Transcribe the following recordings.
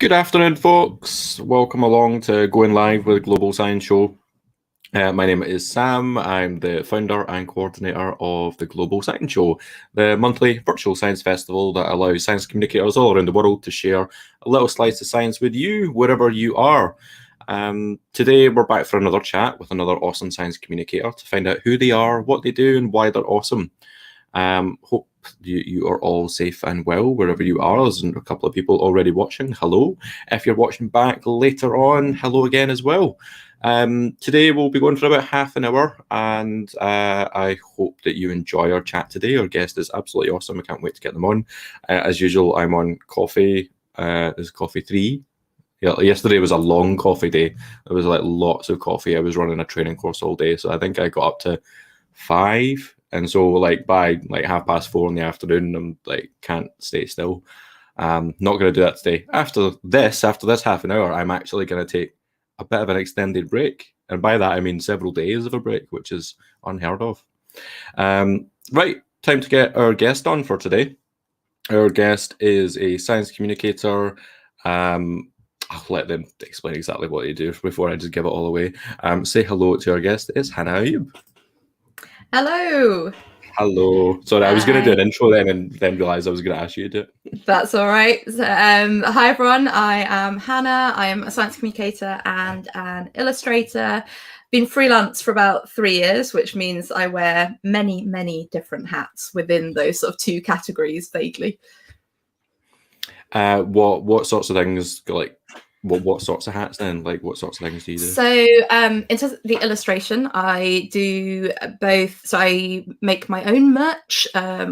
Good afternoon, folks. Welcome along to Going Live with Global Science Show. My name is Sam. I'm the founder and coordinator of the Global Science Show, the monthly virtual science festival that allows science communicators all around the world to share a little slice of science with you, wherever you are. Today, we're back for another chat with another awesome science communicator to find out who they are, what they do, and why they're awesome. Hope you are all safe and well wherever you are. There's a couple of people already watching. Hello. If you're watching back later on, hello again as well. Today we'll be going for about half an hour, and I hope that you enjoy our chat today. Our guest is absolutely awesome. I can't wait to get them on. As usual, I'm on coffee. This is coffee 3. Yeah, yesterday was a long coffee day. There was like lots of coffee. I was running a training course all day, so I think I got up to 5. And so, like, by like 4:30 in the afternoon, I'm like, can't stay still. Not going to do that today. After this half an hour, I'm actually going to take a bit of an extended break. And by that, I mean several days of a break, which is unheard of. Right, time to get our guest on for today. Our guest is a science communicator. I'll let them explain exactly what they do before I just give it all away. Say hello to our guest. It's Hana Ayoob. Hello. Hello. Sorry, I was going to do an intro then and then realised I was going to ask you to do it. That's all right. Hi, everyone. I am Hannah. I am a science communicator and an illustrator. Been freelance for about 3 years, which means I wear many, many different hats within those sort of 2 categories, vaguely. What sorts of things, like, what sorts of hats then? Like, what sorts of things do you do? So in terms of the illustration, I do both. So I make my own merch,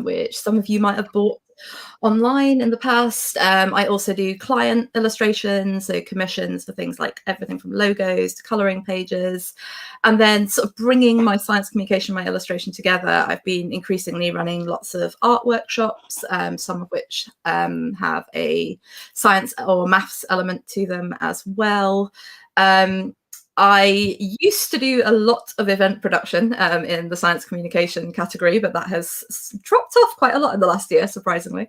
which some of you might have bought online in the past. I also do client illustrations, so commissions for things like everything from logos to colouring pages. And then sort of bringing my science communication, my illustration together, I've been increasingly running lots of art workshops, some of which have a science or maths element to them as well. I used to do a lot of event production in the science communication category, but that has dropped off quite a lot in the last year, surprisingly.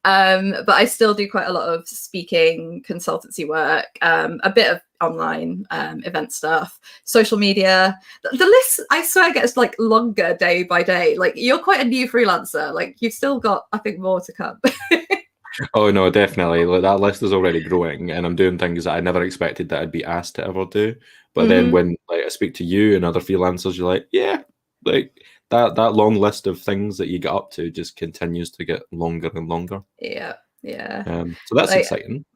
But I still do quite a lot of speaking, consultancy work, a bit of online event stuff, social media. The list, I swear, gets like longer day by day. Like, you're quite a new freelancer. Like, you've still got, I think, more to come. Oh no, definitely. Like, that list is already growing, and I'm doing things that I never expected that I'd be asked to ever do. But then when like I speak to you and other freelancers, you're like, yeah, like that long list of things that you get up to just continues to get longer and longer. Yeah. So that's like, exciting.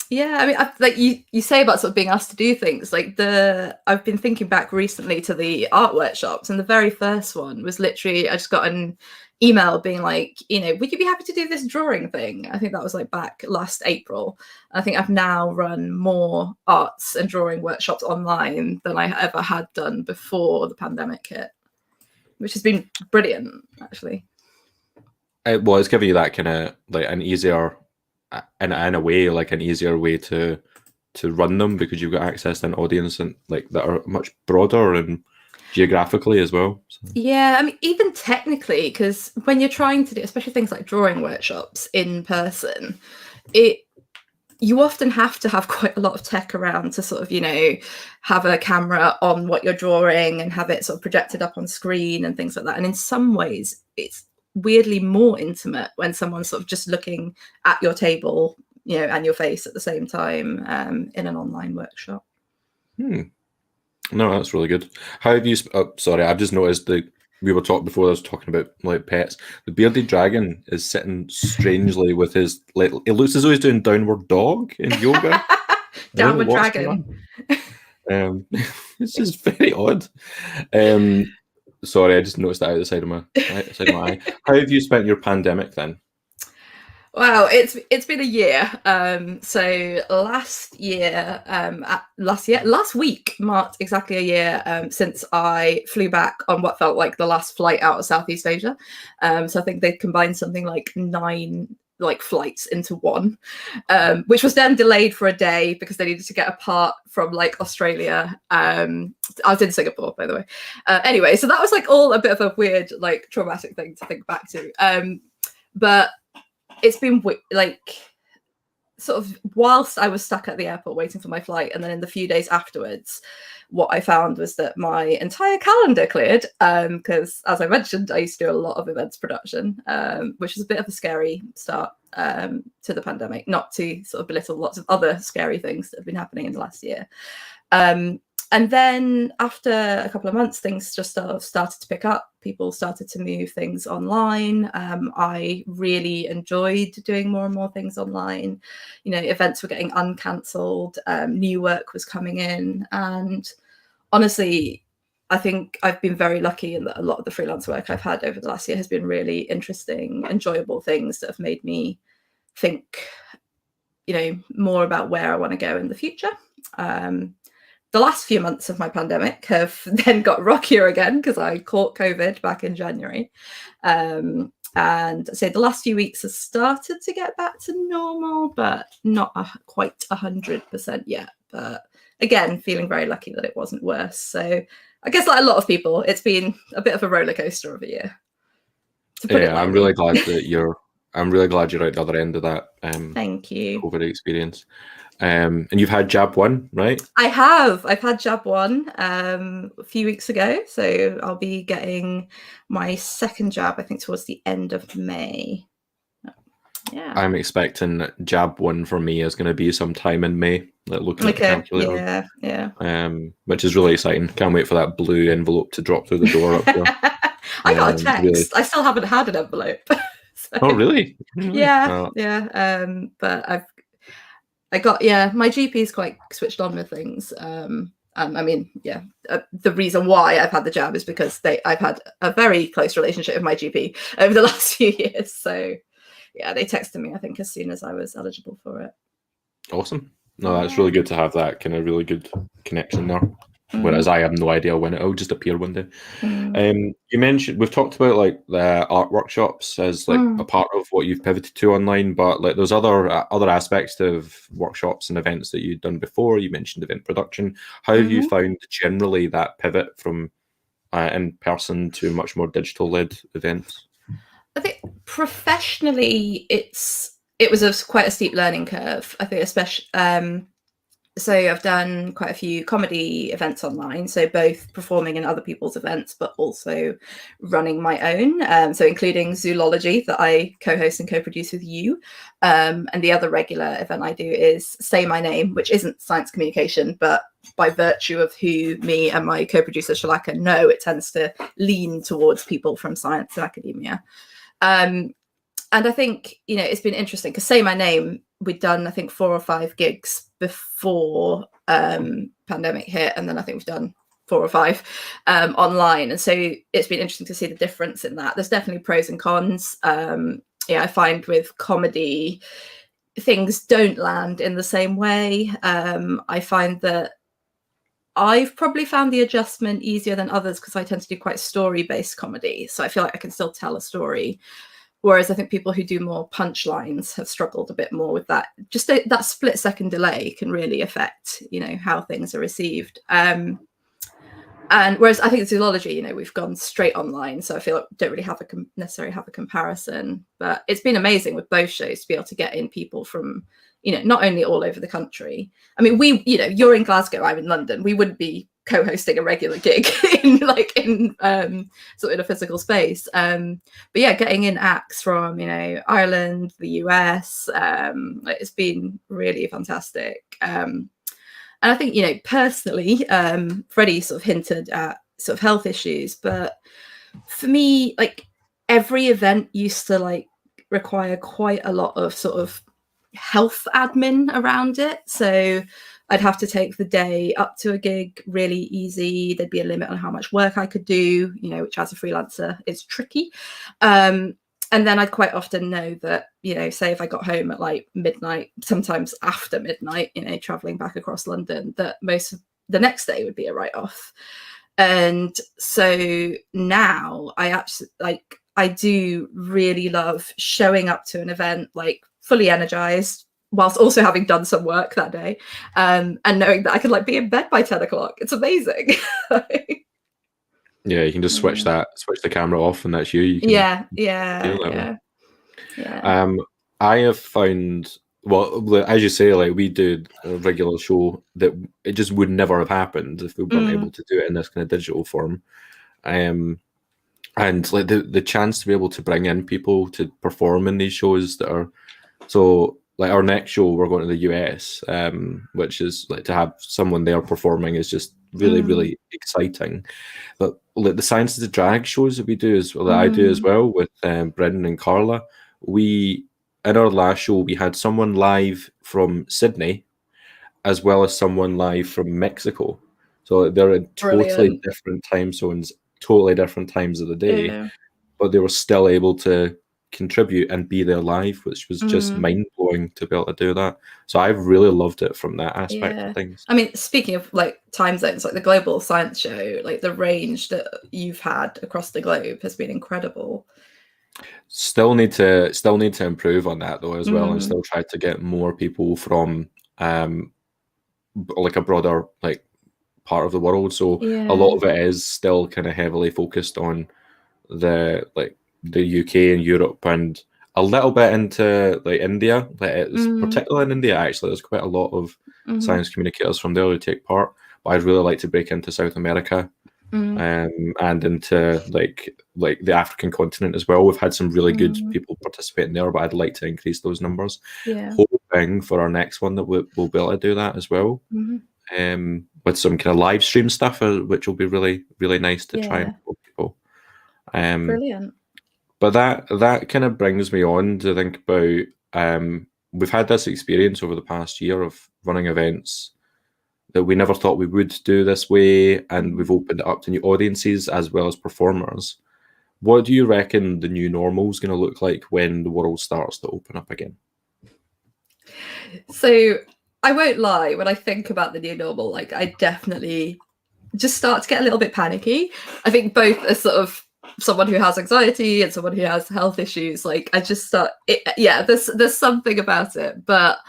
Yeah, I mean, like you say about sort of being asked to do things. Like I've been thinking back recently to the art workshops, and the very first one was literally I just got an email being like, would you be happy to do this drawing thing? I think that was like back last April. I think I've now run more arts and drawing workshops online than I ever had done before the pandemic hit, which has been brilliant, actually. Well, it's giving you that kind of like an easier, in a way, like an easier way to run them, because you've got access to an audience and like that are much broader and geographically as well. So. Yeah, I mean, even technically, because when you're trying to do, especially things like drawing workshops in person, you often have to have quite a lot of tech around to sort of, have a camera on what you're drawing and have it sort of projected up on screen and things like that. And in some ways, it's weirdly more intimate when someone's sort of just looking at your table, and your face at the same time in an online workshop. No, that's really good. How have you? Sorry, I've just noticed that we were talking before. I was talking about like pets. The bearded dragon is sitting strangely with his. Like, it looks as though he's doing downward dog in yoga. Downward dragon. It's just very odd. Sorry, I just noticed that out the side of my eye. How have you spent your pandemic then? Wow, it's been a year. So last week marked exactly a year since I flew back on what felt like the last flight out of Southeast Asia. So I think they combined something like 9 flights into one, which was then delayed for a day because they needed to get a part from like Australia. I was in Singapore, by the way. Anyway, so that was like all a bit of a weird, like traumatic thing to think back to. But it's been like sort of whilst I was stuck at the airport waiting for my flight, and then in the few days afterwards, what I found was that my entire calendar cleared, because as I mentioned, I used to do a lot of events production, which is a bit of a scary start to the pandemic, not to sort of belittle lots of other scary things that have been happening in the last year. And then after a couple of months, things just started to pick up. People started to move things online. I really enjoyed doing more and more things online. You know, events were getting uncancelled, new work was coming in. And honestly, I think I've been very lucky in that a lot of the freelance work I've had over the last year has been really interesting, enjoyable things that have made me think, you know, more about where I want to go in the future. The last few months of my pandemic have then got rockier again because I caught COVID back in January. And so the last few weeks have started to get back to normal, but not quite 100% yet. But again, feeling very lucky that it wasn't worse. So I guess like a lot of people, it's been a bit of a roller coaster of a year. Yeah, I'm really glad that you're out the other end of that. Thank you. COVID experience. And you've had jab 1, right? I have. I've had jab 1 a few weeks ago. So I'll be getting my second jab, I think, towards the end of May. Yeah. I'm expecting jab 1 for me is going to be sometime in May. Like looking at the calculator. Yeah. Which is really exciting. Can't wait for that blue envelope to drop through the door up there. I got a text. Really... I still haven't had an envelope. So, oh, really? Yeah. But my GP is quite switched on with things. I mean, the reason why I've had the jab is because I've had a very close relationship with my GP over the last few years. So yeah, they texted me, I think, as soon as I was eligible for it. Awesome. No, that's really good to have that kind of really good connection there. Whereas I have no idea when it'll just appear one day. You mentioned, we've talked about like the art workshops as like a part of what you've pivoted to online, but like there's other aspects of workshops and events that you've done before. You mentioned event production. How have you found generally that pivot from in person to much more digital led events? I think professionally, it was quite a steep learning curve. I think especially. So I've done quite a few comedy events online, so both performing in other people's events, but also running my own. So including Zoology that I co-host and co-produce with you. And the other regular event I do is Say My Name, which isn't science communication, but by virtue of who me and my co-producer Shalaka know, it tends to lean towards people from science and academia. And I think, you know, it's been interesting because Say My Name, we'd done, I think, 4 or 5 gigs before pandemic hit. And then I think we've done 4 or 5 online. And so it's been interesting to see the difference in that. There's definitely pros and cons. I find with comedy, things don't land in the same way. I find that I've probably found the adjustment easier than others because I tend to do quite story-based comedy. So I feel like I can still tell a story. Whereas I think people who do more punchlines have struggled a bit more with that. Just that split-second delay can really affect, you know, how things are received. And whereas I think Zoology, you know, we've gone straight online, so I feel like we don't really necessarily have a comparison. But it's been amazing with both shows to be able to get in people from, you know, not only all over the country. I mean, you're in Glasgow, I'm in London. We wouldn't be co-hosting a regular gig in sort of in a physical space. But yeah, getting in acts from, you know, Ireland, the US, it's been really fantastic. And I think, you know, personally, Freddie sort of hinted at sort of health issues, but for me, like every event used to like require quite a lot of sort of health admin around it. So I'd have to take the day up to a gig really easy. There'd be a limit on how much work I could do, you know, which as a freelancer is tricky. And then I'd quite often know that, you know, say if I got home at like midnight, sometimes after midnight, you know, traveling back across London, that most of the next day would be a write-off. And so now I do really love showing up to an event like fully energized, whilst also having done some work that day, and knowing that I could like be in bed by 10 o'clock. It's amazing. Yeah, you can just switch the camera off and that's you. Yeah. I have found well, as you say, like we do a regular show that it just would never have happened if we weren't able to do it in this kind of digital form. Um, and like the chance to be able to bring in people to perform in these shows that are so like our next show we're going to the US, which is like to have someone there performing is just really exciting. But like the Science of the Drag shows that we do as well, that I do as well with Brendan and Carla, we in our last show we had someone live from Sydney as well as someone live from Mexico. So they're in totally Brilliant. different time zones, totally different times of the day, Yeah. but they were still able to contribute and be there live, which was just mind blowing to be able to do that. So I've really loved it from that aspect of things. I mean, speaking of like time zones, like the Global Science Show, like the range that you've had across the globe has been incredible. Still need to improve on that though as well, and still try to get more people from like a broader like part of the world. So a lot of it is still kind of heavily focused on the UK and Europe and a little bit into like India. Like it's particularly in India actually, there's quite a lot of science communicators from there who take part. But I'd really like to break into South America and into like the African continent as well. We've had some really good people participating there, but I'd like to increase those numbers. Hoping for our next one that we'll be able to do that as well. With some kind of live stream stuff, which will be really nice to try and help people. Brilliant. But that kind of brings me on to think about we've had this experience over the past year of running events that we never thought we would do this way, and we've opened it up to new audiences as well as performers. What do you reckon the new normal is going to look like when the world starts to open up again? So I won't lie, when I think about the new normal, like I definitely just start to get a little bit panicky. I think both as sort of someone who has anxiety and someone who has health issues, like I just start there's something about it, but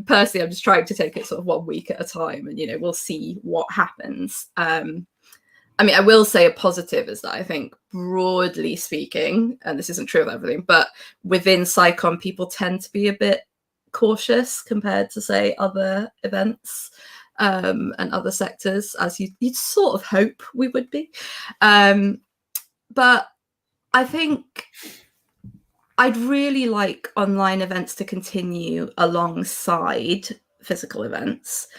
personally I'm just trying to take it sort of 1 week at a time, and we'll see what happens. I mean, I will say a positive is that I think broadly speaking, and this isn't true of everything, but within SciComm people tend to be a bit cautious compared to say other events and other sectors, as you'd sort of hope we would be. But I think I'd really like online events to continue alongside physical events,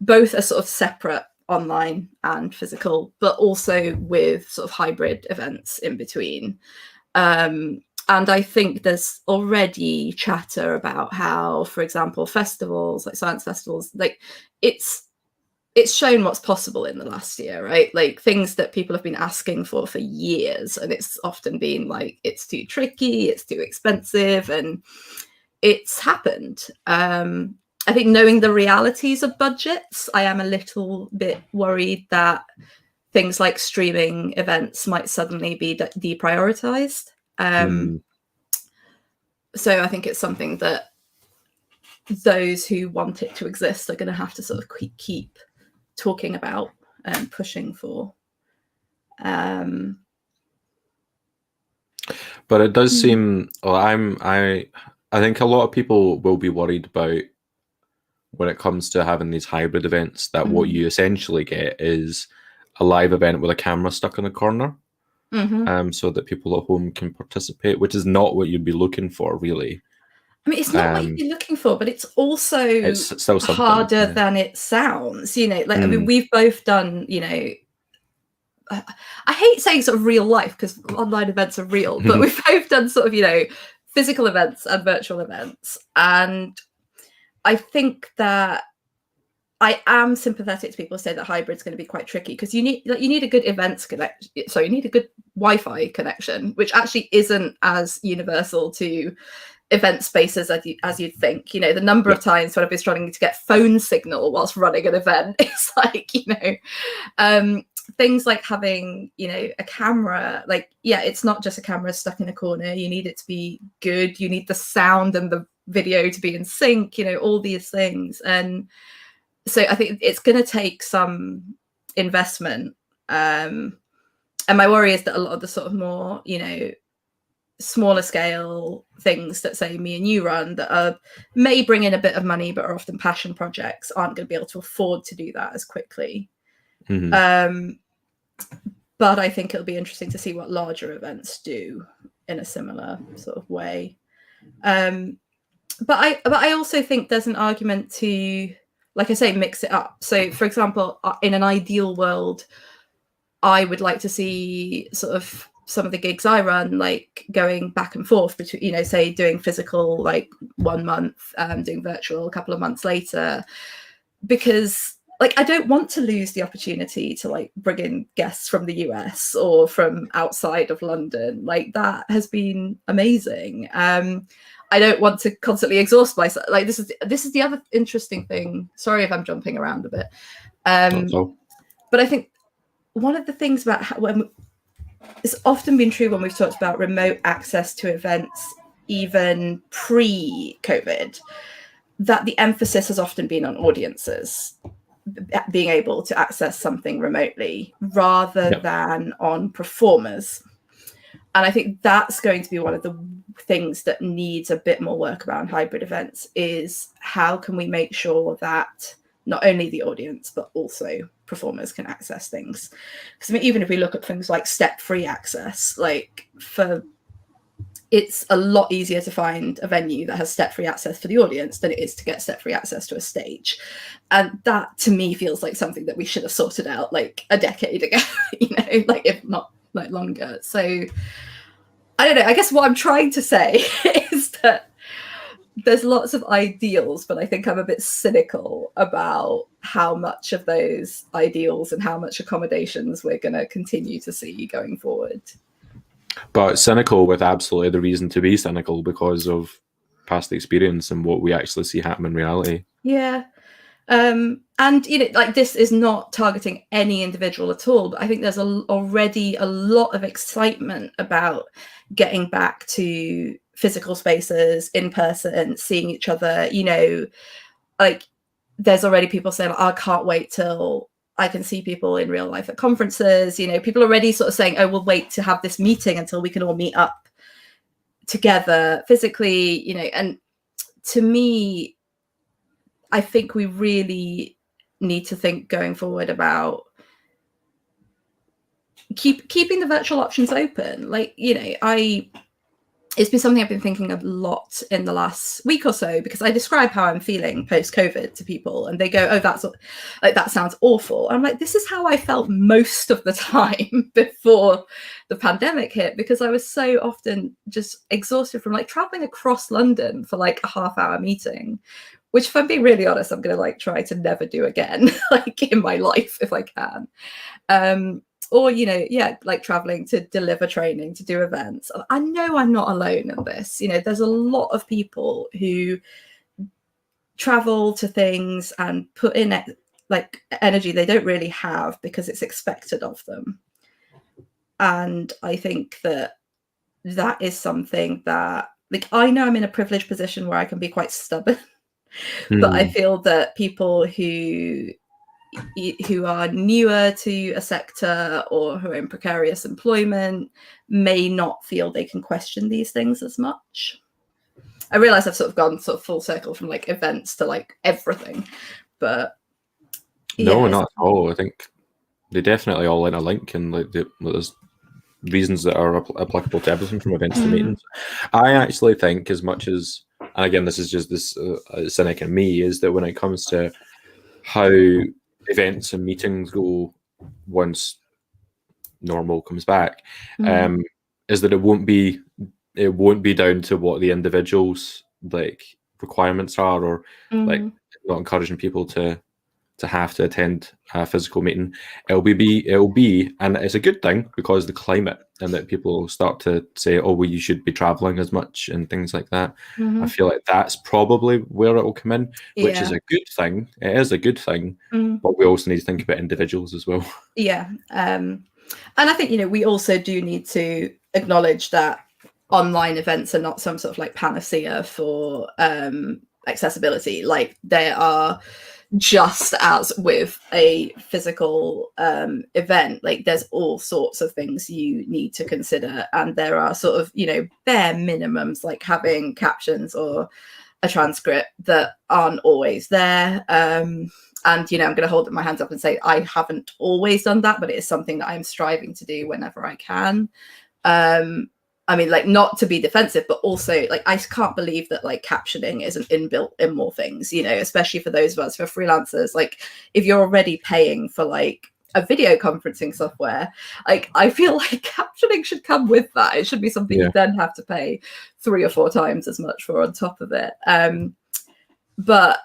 both as sort of separate online and physical, but also with sort of hybrid events in between. And I think there's already chatter about how, for example, festivals, like science festivals, like it's shown what's possible in the last year, right? Like things that people have been asking for years, and it's often been like, it's too tricky, it's too expensive, and it's happened. I think knowing the realities of budgets, I am a little bit worried that things like streaming events might suddenly be deprioritized. So I think it's something that those who want it to exist are going to have to sort of keep talking about and pushing for. But it does seem, well, I think a lot of people will be worried about when it comes to having these hybrid events that what you essentially get is a live event with a camera stuck in the corner, so that people at home can participate, which is not what you'd be looking for, really. I mean, it's not what you'd be looking for, but it's also still harder than it sounds. Like I mean, we've both done. I hate saying sort of real life because online events are real, but we've both done sort of physical events and virtual events, and I think that I am sympathetic to people who say that hybrid's going to be quite tricky because you need a good events connection. So you need a good Wi-Fi connection, which actually isn't as universal to event spaces as you'd think. The number of times when I've been struggling to get phone signal whilst running an event, it's like things like having a camera. Like it's not just a camera stuck in a corner. You need it to be good. You need the sound and the video to be in sync. All these things. And so I think it's going to take some investment. And my worry is that a lot of the sort of more smaller scale things that, say, me and you run, that may bring in a bit of money but are often passion projects, aren't going to be able to afford to do that as quickly. Mm-hmm. But I think it'll be interesting to see what larger events do in a similar sort of way. But I also think there's an argument to, like I say, mix it up. So, for example, in an ideal world, I would like to see sort of some of the gigs I run, like going back and forth between, you know, say doing physical like 1 month, doing virtual a couple of months later, because like I don't want to lose the opportunity to like bring in guests from the US or from outside of London. Like that has been amazing. I don't want to constantly exhaust myself. Like this is the other interesting thing. Sorry if I'm jumping around a bit. But I think one of the things about when it's often been true when we've talked about remote access to events, even pre-COVID, that the emphasis has often been on audiences being able to access something remotely rather than on performers. And I think that's going to be one of the things that needs a bit more work around hybrid events, is how can we make sure that not only the audience, but also performers can access things. Because I mean, even if we look at things like step-free access, like it's a lot easier to find a venue that has step-free access for the audience than it is to get step-free access to a stage. And that to me feels like something that we should have sorted out like a decade ago, you know, like if not like longer. So I don't know, I guess what I'm trying to say is that there's lots of ideals, but I think I'm a bit cynical about how much of those ideals and how much accommodations we're going to continue to see going forward. But cynical with absolutely the reason to be cynical, because of past experience and what we actually see happen in reality. Yeah. And you know, like this is not targeting any individual at all, but I think there's already a lot of excitement about getting back to physical spaces, in person, seeing each other. You know, like there's already people saying, oh, I can't wait till I can see people in real life at conferences. You know, people are already sort of saying, oh, we'll wait to have this meeting until we can all meet up together physically, you know. And to me, I think we really need to think going forward about keeping the virtual options open. Like, you know, it's been something I've been thinking a lot in the last week or so, because I describe how I'm feeling post-COVID to people and they go, oh, that sounds awful. And I'm like, this is how I felt most of the time before the pandemic hit, because I was so often just exhausted from like traveling across London for like a half-hour meeting, which if I'm being really honest, I'm going to like try to never do again, like in my life if I can. Or, you know, yeah, like traveling to deliver training, to do events. I know I'm not alone in this. You know, there's a lot of people who travel to things and put in like energy they don't really have because it's expected of them. And I think that is something that, like, I know I'm in a privileged position where I can be quite stubborn, but I feel that people who are newer to a sector or who are in precarious employment may not feel they can question these things as much. I realize I've sort of gone sort of full circle from like events to like everything, but no, not at all. I think they definitely all interlink, and like there's reasons that are applicable to everything from events to meetings. I actually think, as much as, and again, this is just this cynic in me, is that when it comes to how events and meetings go once normal comes back, is that it won't be down to what the individual's like requirements are, or like not encouraging people to have to attend a physical meeting. It'll be, and it's a good thing because the climate, and that people start to say, oh, well, you should be traveling as much and things like that. I feel like that's probably where it will come in, which is a good thing. It is a good thing, but we also need to think about individuals as well. Yeah. And I think, you know, we also do need to acknowledge that online events are not some sort of like panacea for accessibility. Like, there are just as with a physical event, like there's all sorts of things you need to consider, and there are sort of, you know, bare minimums like having captions or a transcript that aren't always there. And, you know, I'm going to hold my hands up and say I haven't always done that, but it is something that I'm striving to do whenever I can. I mean, like, not to be defensive, but also, like, I can't believe that, like, captioning isn't inbuilt in more things, you know, especially for those of us who are freelancers. Like, if you're already paying for, like, a video conferencing software, like, I feel like captioning should come with that. It should be something you then have to pay 3 or 4 times as much for on top of it. But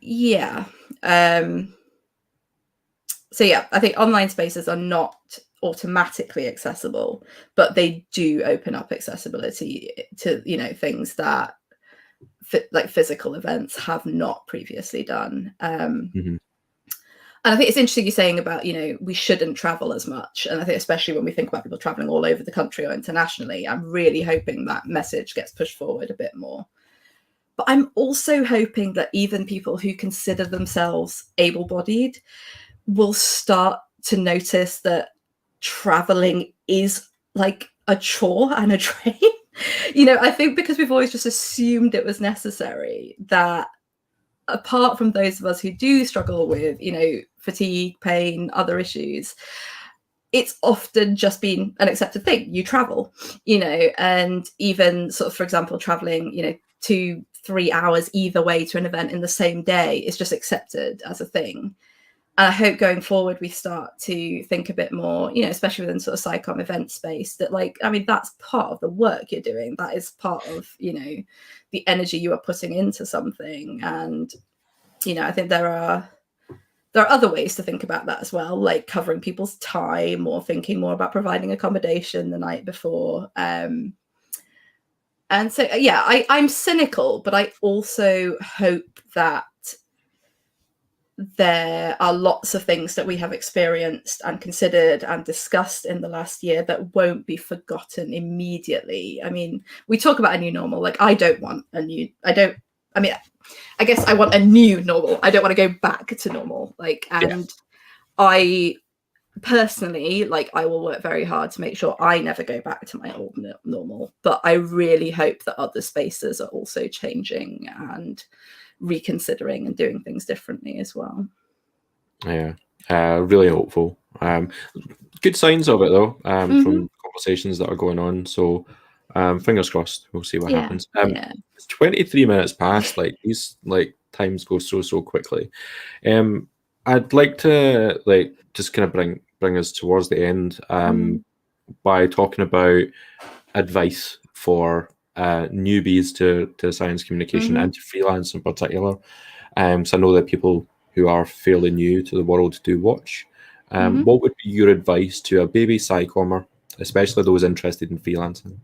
yeah. So yeah, I think online spaces are not automatically accessible, but they do open up accessibility to, you know, things that like physical events have not previously done. And I think it's interesting you're saying about, you know, we shouldn't travel as much. And I think especially when we think about people traveling all over the country or internationally, I'm really hoping that message gets pushed forward a bit more. But I'm also hoping that even people who consider themselves able-bodied will start to notice that traveling is like a chore and a drain. You know, I think because we've always just assumed it was necessary, that apart from those of us who do struggle with, you know, fatigue, pain, other issues, it's often just been an accepted thing. You travel, you know, and even sort of, for example, traveling, you know, 2-3 hours either way to an event in the same day is just accepted as a thing. And I hope going forward we start to think a bit more, you know, especially within sort of SciComm event space, that, like, I mean, that's part of the work you're doing. That is part of, you know, the energy you are putting into something. And, you know, I think there are other ways to think about that as well, like covering people's time or thinking more about providing accommodation the night before. And so, yeah, I'm cynical, but I also hope that there are lots of things that we have experienced and considered and discussed in the last year that won't be forgotten immediately. I mean, we talk about a new normal. Like, I guess I want a new normal. I don't want to go back to normal. Like, and I personally, like, I will work very hard to make sure I never go back to my old normal. But I really hope that other spaces are also changing and reconsidering and doing things differently as well. Yeah, really hopeful. Good signs of it though, from conversations that are going on. So fingers crossed. We'll see what happens. It's 23 minutes past. Like, these like times go so quickly. I'd like to like just kind of bring us towards the end by talking about advice for newbies to science communication and to freelance in particular. So I know that people who are fairly new to the world do watch. What would be your advice to a baby SciCommer, especially those interested in freelancing?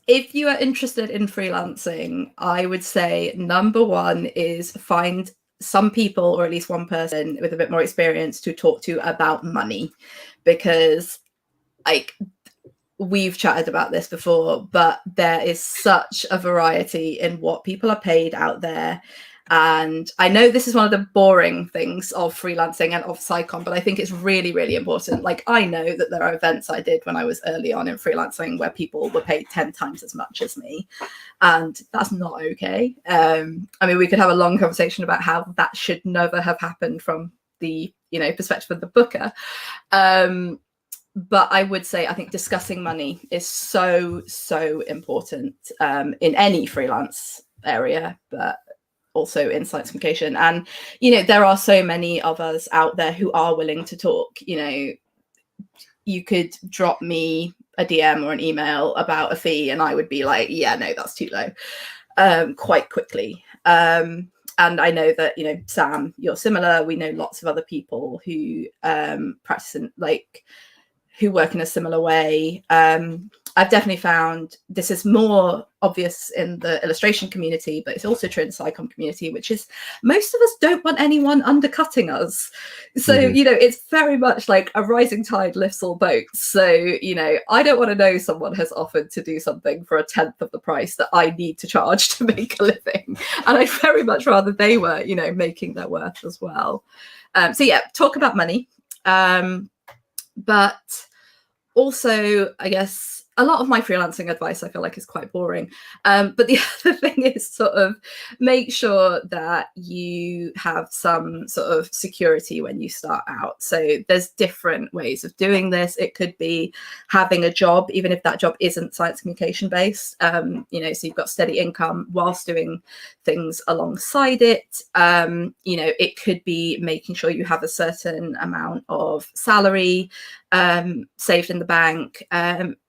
If you are interested in freelancing, I would say number one is find some people, or at least one person with a bit more experience, to talk to about money, because, like, we've chatted about this before, but there is such a variety in what people are paid out there. And I know this is one of the boring things of freelancing and of SciComm, but I think it's really, really important. Like, I know that there are events I did when I was early on in freelancing where people were paid 10 times as much as me. And that's not okay. I mean, we could have a long conversation about how that should never have happened from the, you know, perspective of the booker. But I would say, I think discussing money is so important in any freelance area, but also in science communication. And, you know, there are so many of us out there who are willing to talk. You know, you could drop me a DM or an email about a fee and I would be like, yeah, no, that's too low, quite quickly. And I know that, you know, Sam, you're similar. We know lots of other people who practice in, like, who work in a similar way. I've definitely found this is more obvious in the illustration community, but it's also true in the SciComm community, which is most of us don't want anyone undercutting us. So, it's very much like a rising tide lifts all boats. So, I don't want to know someone has offered to do something for 1/10 of the price that I need to charge to make a living. And I'd very much rather they were, making their worth as well. So yeah, talk about money. But also, I guess, a lot of my freelancing advice I feel like is quite boring. But the other thing is sort of make sure that you have some sort of security when you start out. So there's different ways of doing this. It could be having a job, even if that job isn't science communication based. So you've got steady income whilst doing things alongside it. It could be making sure you have a certain amount of salary saved in the bank.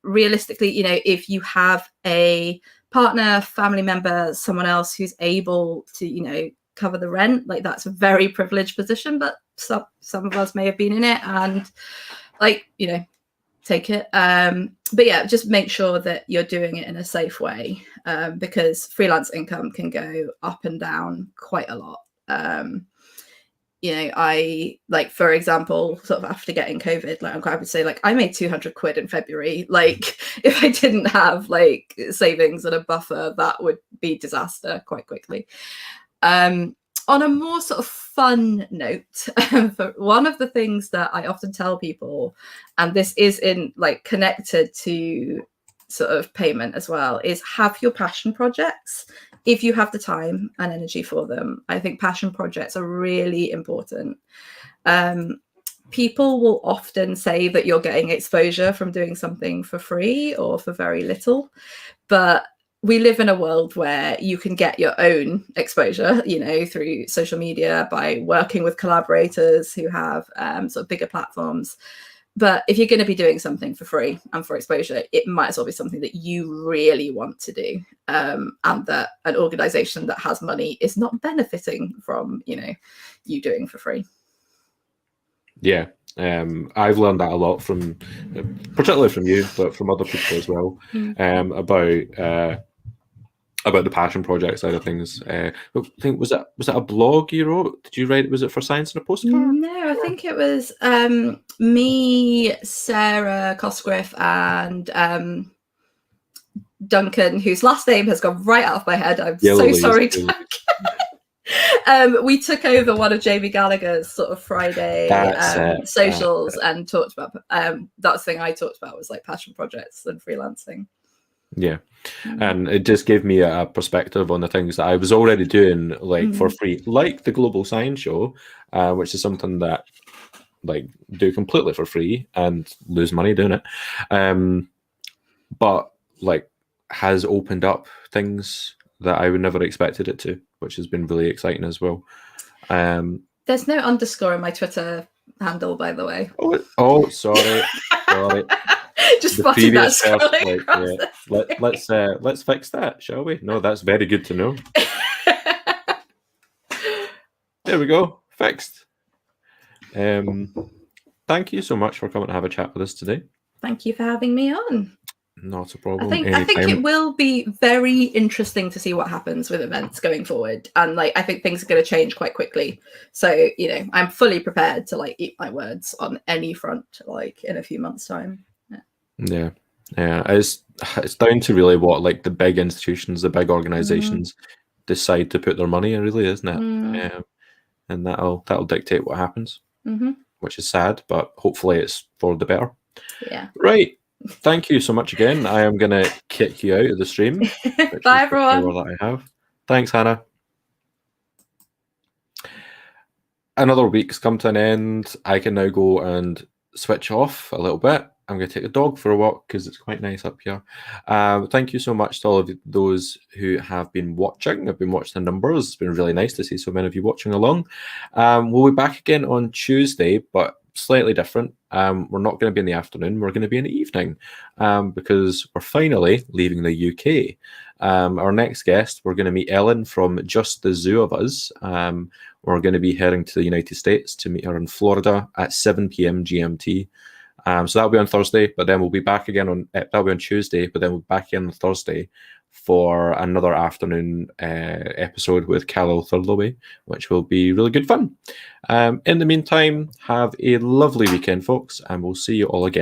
Realistically, if you have a partner, family member, someone else who's able to, cover the rent, like that's a very privileged position, but some of us may have been in it and take it. But yeah, just make sure that you're doing it in a safe way, because freelance income can go up and down quite a lot. I for example, sort of after getting COVID, I would say I made 200 quid in February. If I didn't have savings and a buffer, that would be disaster quite quickly. On a more sort of fun note, one of the things that I often tell people, and this is in connected to sort of payment as well, is have your passion projects if you have the time and energy for them. I think passion projects are really important. People will often say that you're getting exposure from doing something for free or for very little, but we live in a world where you can get your own exposure, through social media by working with collaborators who have sort of bigger platforms. But if you're going to be doing something for free and for exposure, it might as well be something that you really want to do, and that an organization that has money is not benefiting from, you doing for free. Yeah. I've learned that a lot from, particularly from you, but from other people as well, about the passion project side of things. I think was that a blog you wrote? Did you write? Was it for Science in a Postcard? No, I think it was me, Sarah Cosgriff, and Duncan, whose last name has gone right out of my head. I'm so sorry, Duncan. We took over one of Jamie Gallagher's sort of Friday socials and talked about that's the thing I talked about was passion projects and freelancing. Yeah, and it just gave me a perspective on the things that I was already doing for free, like the Global Science Show, which is something that do completely for free and lose money doing it, but has opened up things that I would never expected it to, which has been really exciting as well. There's no underscore in my Twitter handle, by the way. Oh, sorry. Just spotted that scrolling let's fix that, shall we? No, that's very good to know. There we go, fixed. Thank you so much for coming to have a chat with us today. Thank you for having me on. Not a problem. I think it will be very interesting to see what happens with events going forward, and I think things are going to change quite quickly. So I'm fully prepared to eat my words on any front, in a few months' time. Yeah. It's down to really what the big institutions, the big organizations decide to put their money in, really, isn't it? And that'll dictate what happens, which is sad, but hopefully it's for the better. Yeah. Right. Thank you so much again. I am going to kick you out of the stream. Bye, everyone. That I have. Thanks, Hannah. Another week's come to an end. I can now go and switch off a little bit. I'm going to take the dog for a walk because it's quite nice up here. Thank you so much to all of those who have been watching. I've been watching the numbers. It's been really nice to see so many of you watching along. We'll be back again on Tuesday, but slightly different. We're not going to be in the afternoon. We're going to be in the evening because we're finally leaving the UK. Our next guest, we're going to meet Ellen from Just the Zoo of Us. We're going to be heading to the United States to meet her in Florida at 7 p.m. GMT. So that'll be on Thursday, but then we'll be back again on that'll be on Tuesday, but then we'll be back again on Thursday for another afternoon episode with Callum Thurloway, which will be really good fun. In the meantime, have a lovely weekend, folks, and we'll see you all again